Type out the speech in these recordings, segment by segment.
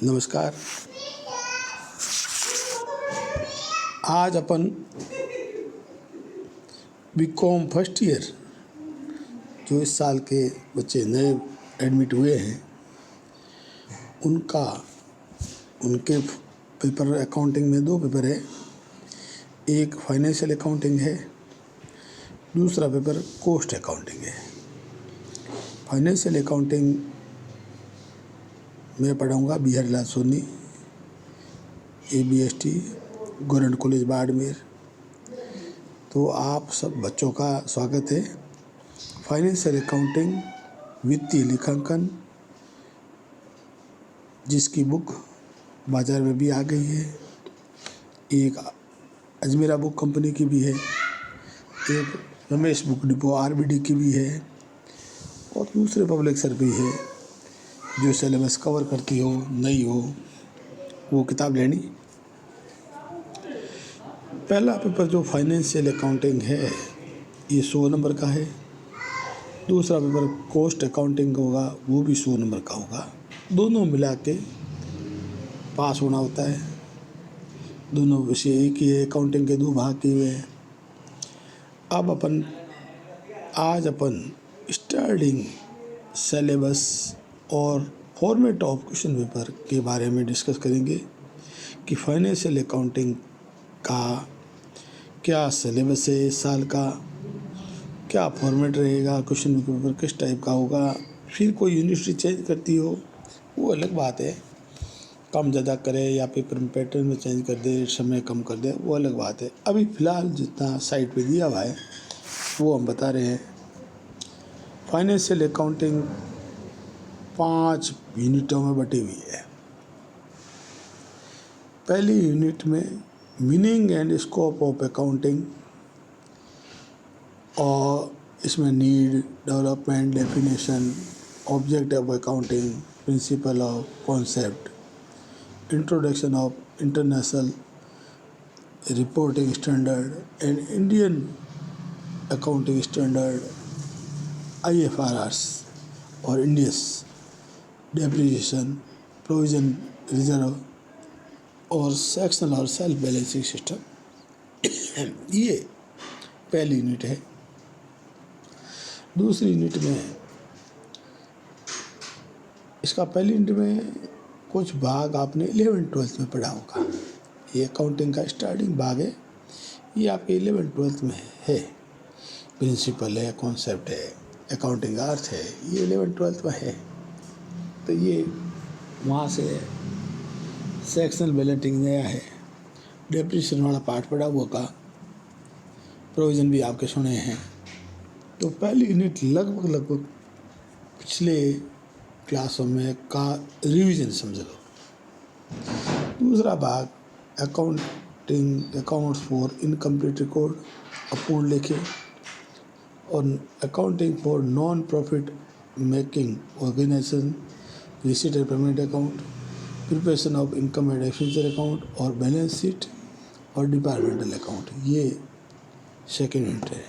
नमस्कार। आज अपन BCom first year जो इस साल के बच्चे नए एडमिट हुए हैं उनके पेपर अकाउंटिंग में 2 पेपर है। एक फाइनेंशियल अकाउंटिंग है, दूसरा पेपर कॉस्ट अकाउंटिंग है। फाइनेंशियल अकाउंटिंग मैं पढ़ाऊँगा Biharilal Soni, ABST government college Barmer. तो आप सब बच्चों का स्वागत है। फाइनेंशियल अकाउंटिंग वित्तीय लेखांकन जिसकी बुक बाज़ार में भी आ गई है, एक अजमेरा बुक कंपनी की भी है, एक रमेश बुक डिपो RBD की भी है और दूसरे पब्लिशर भी है जो सिलेबस कवर करती हो, नई हो वो किताब लेनी। पहला पेपर जो फाइनेंशियल अकाउंटिंग है ये 100 नंबर का है। दूसरा पेपर कॉस्ट अकाउंटिंग होगा, वो भी 100 नंबर का होगा। दोनों मिला के पास होना होता है। दोनों विषय एक ही है, अकाउंटिंग के 2 भाग किए हुए हैं। आज अपन स्टार्टिंग सिलेबस और फॉर्मेट ऑफ क्वेश्चन पेपर के बारे में डिस्कस करेंगे कि फाइनेंशियल अकाउंटिंग का क्या सिलेबस है इस साल का, क्या फॉर्मेट रहेगा, क्वेश्चन पेपर किस टाइप का होगा। फिर कोई यूनिवर्सिटी चेंज करती हो वो अलग बात है, कम ज़्यादा करे या पेपर में पैटर्न में चेंज कर दे, समय कम कर दे, वो अलग बात है। अभी फ़िलहाल जितना साइट पे दिया हुआ है वो हम बता रहे हैं। फाइनेंशियल अकाउंटिंग 5 यूनिटों में बटी हुई है। पहली यूनिट में meaning and scope of accounting, और इसमें need, development, definition, object of accounting, principle of concept, introduction of international reporting standard and Indian accounting standard IFRS और इंडियस, डेप्रिसिएशन, प्रोविजन रिजर्व और सेक्शनल और सेल्फ बैलेंसिंग सिस्टम। ये पहली unit है। दूसरी unit में इसका पहली यूनिट में कुछ भाग आपने 11th-12th में पढ़ा होगा। ये अकाउंटिंग का स्टार्टिंग भाग है, ये आपके 11th-12th में है। प्रिंसिपल है, कॉन्सेप्ट है, अकाउंटिंग अर्थ है, ये 11th-12th में है। तो ये वहाँ से सेक्शनल बैलेंसिंग नया है, डेप्रिसिएशन वाला पार्ट पढ़ा हुआ का, प्रोविज़न भी आपके सुने हैं। तो पहली यूनिट लगभग पिछले क्लासों में का रिवीजन समझ लो। दूसरा भाग अकाउंट्स फॉर इनकम्प्लीट रिकॉर्ड, अपूर्ण लेखे, और accounting for non profit making organisation, receipt and payment account, preparation of income and expenditure account और बैलेंस शीट और डिपार्टमेंटल अकाउंट, ये सेकेंड यूनिट है।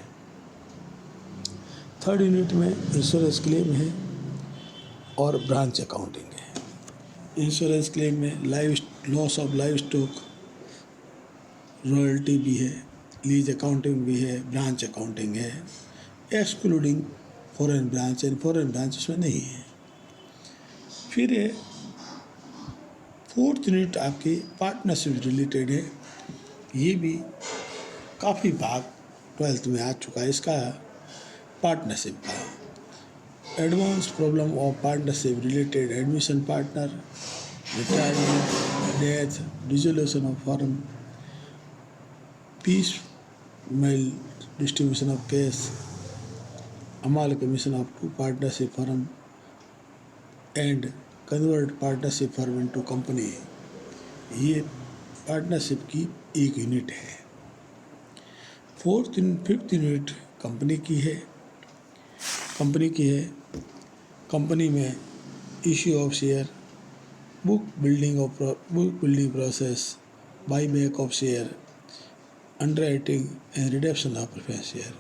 थर्ड यूनिट में इंश्योरेंस क्लेम है और ब्रांच अकाउंटिंग है। इंश्योरेंस क्लेम में loss of livestock, royalty भी है, लीज अकाउंटिंग भी है, ब्रांच अकाउंटिंग है, excluding foreign branch, and foreign branch उसमें नहीं है। फिर है फोर्थ यूनिट आपकी पार्टनरशिप रिलेटेड है। ये भी काफ़ी भाग 12th में आ चुका है इसका। पार्टनरशिप का advance problem of partnership related, admission partner, retirement, death, dissolution of firm, piecemeal distribution of cash, amalgamation of 2 partnership firm and convert partnership firm into company, ये पार्टनरशिप की एक यूनिट है। Fifth unit company की है। Company में issue of share, book building process, by back of share, underwriting and redemption of preference share.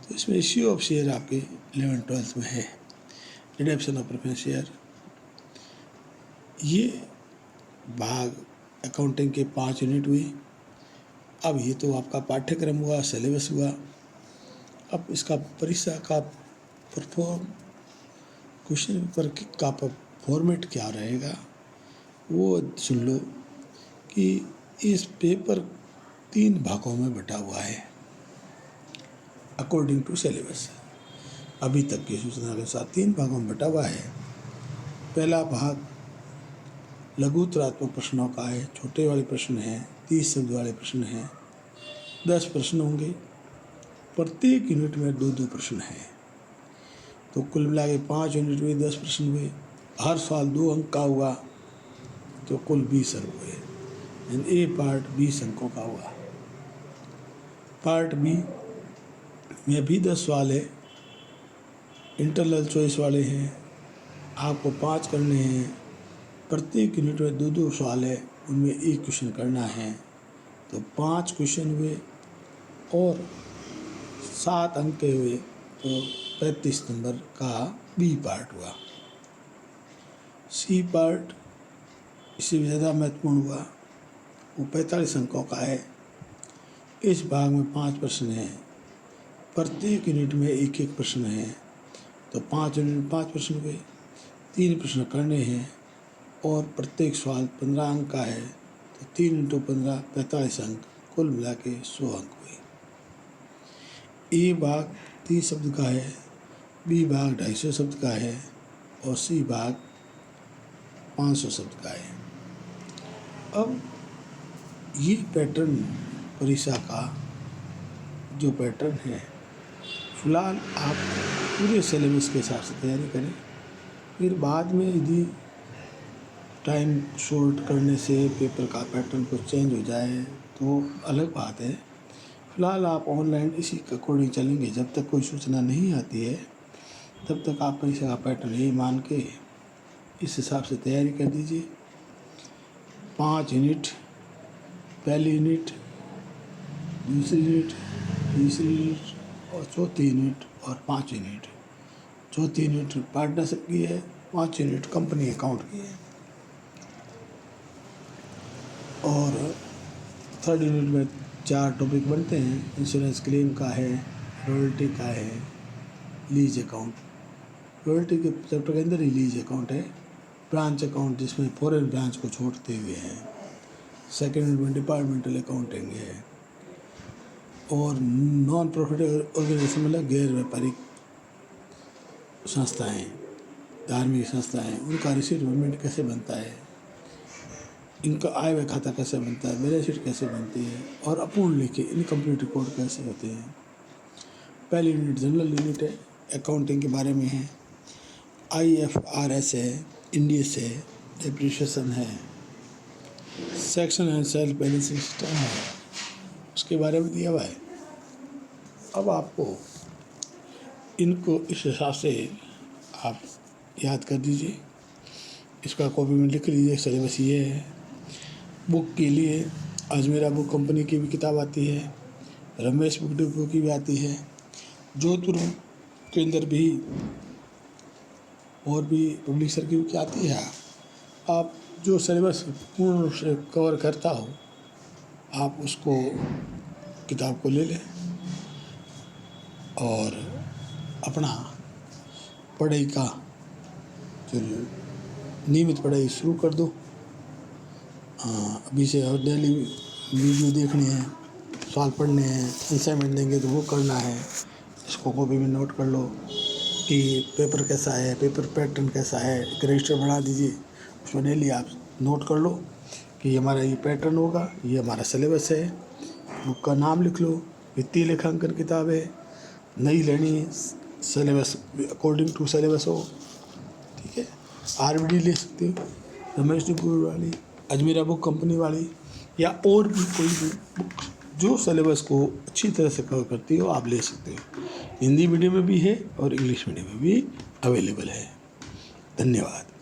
तो इसमें issue of share आपके 11th-12th में है, रिडम्पशन ऑफ प्रेफरेंस शेयर, ये भाग अकाउंटिंग के 5 यूनिट हुए। अब ये तो आपका पाठ्यक्रम हुआ, सिलेबस हुआ। अब इसका परीक्षा का परफॉर्म क्वेश्चन पेपर का फॉर्मेट क्या रहेगा वो सुन लो कि इस पेपर 3 भागों में बटा हुआ है अकॉर्डिंग टू सिलेबस। अभी तक की सूचना के अनुसार 3 भागों में बटा हुआ है। पहला भाग लघुतरात्मक प्रश्नों का है, छोटे वाले प्रश्न हैं, 30 शब्द वाले प्रश्न हैं, 10 प्रश्न होंगे, प्रत्येक यूनिट में 2-2 प्रश्न हैं। तो कुल मिला के 5 यूनिट हुए, 10 प्रश्न हुए, हर साल 2 अंक का हुआ, तो कुल 20 अंक हुए। एंड ए पार्ट 20 अंकों का हुआ। पार्ट बी में भी 10 सवाल है, इंटरनल चॉइस वाले हैं, आपको 5 करने हैं, प्रत्येक यूनिट में 2-2 सवाल है, उनमें एक क्वेश्चन करना है, तो 5 क्वेश्चन हुए और 7 अंक के हुए, तो 35 नंबर का बी पार्ट हुआ। सी पार्ट इससे भी ज़्यादा महत्वपूर्ण हुआ, वो 45 अंकों का है। इस भाग में 5 प्रश्न हैं, प्रत्येक यूनिट में एक एक प्रश्न है, तो 5 यूनिट में 5 प्रश्न हुए, 3 प्रश्न करने हैं और प्रत्येक सवाल 15 अंक का है, तो 3 × 15 45 अंक, कुल मिला के 100 अंक हुए। ए भाग 30 शब्द का है, बी भाग 250 शब्द का है और सी भाग 500 शब्द का है। अब ये पैटर्न परीक्षा का जो पैटर्न है, फिलहाल आप पूरे सिलेबस के हिसाब से तैयारी करें। फिर बाद में यदि टाइम शॉर्ट करने से पेपर का पैटर्न कुछ चेंज हो जाए तो अलग बात है। फिलहाल आप ऑनलाइन इसी के अकॉर्डिंग चलेंगे। जब तक कोई सूचना नहीं आती है तब तक आप परीक्षा का पैटर्न यही मान के इस हिसाब से तैयारी कर दीजिए। 5 यूनिट, पहली यूनिट, दूसरी यूनिट, तीसरी यूनिट और चौथी यूनिट और 5 यूनिट। चौथी यूनिट पार्टनरशिप की है, 5 यूनिट कंपनी अकाउंट की है और थर्ड यूनिट में 4 टॉपिक बनते हैं। इंश्योरेंस क्लेम का है, रॉयल्टी का है, लीज अकाउंट। रॉयल्टी के चैप्टर के अंदर ही लीज अकाउंट है, ब्रांच अकाउंट जिसमें फॉरेन ब्रांच को छोड़ते हुए हैं, सेकेंड यूनिट में डिपार्टमेंटल अकाउंटिंग है और नॉन प्रॉफिट ऑर्गेनाइजेशन मतलब गैर व्यापारिक संस्थाएं, धार्मिक संस्थाएं, उनका रिसीट पेमेंट कैसे बनता है, इनका आय व्यय खाता कैसे बनता है, बैलेंस शीट कैसे बनती है और अपूर्ण लेखे इनकम्प्लीट रिपोर्ट कैसे होते हैं। पहली यूनिट जनरल यूनिट है, अकाउंटिंग के बारे में है, IFRS है, इंडियस है, डेप्रिसिएशन है, section and self balancing system है, उसके बारे में दिया हुआ है। अब आपको इनको इस हिसाब से आप याद कर दीजिए। इसका कॉपी में लिख लीजिए। सिलेबस ये है। बुक के लिए अजमेरा बुक कंपनी की भी किताब आती है, रमेश बुक डिपो की भी आती है, जोधपुर के अंदर भी और भी पब्लिशर की भी आती है। आप जो सिलेबस पूर्ण रूप से कवर करता हो आप उसको किताब को ले लें और अपना पढ़ाई का जो नियमित पढ़ाई शुरू कर दो। अभी से डेली वीडियो देखनी है, सवाल पढ़ने हैं, असाइनमेंट देंगे तो वो करना है। इसको कॉपी में नोट कर लो कि पेपर कैसा है, पेपर पैटर्न कैसा है। एक रजिस्टर बना दीजिए, उसमें डेली आप नोट कर लो कि हमारा ये पैटर्न होगा, ये हमारा सिलेबस है। बुक का नाम लिख लो, वित्तीय लेखांकन किताब है, नई लेनी, सिलेबस अकॉर्डिंग टू सिलेबस हो, ठीक है। RBD ले सकते हो, रमेश डिपो वाली, अजमेरा बुक कंपनी वाली, या और भी कोई भी बुक जो सिलेबस को अच्छी तरह से कवर करती हो आप ले सकते हो। हिंदी मीडियम में भी है और इंग्लिश मीडियम में भी अवेलेबल है। धन्यवाद।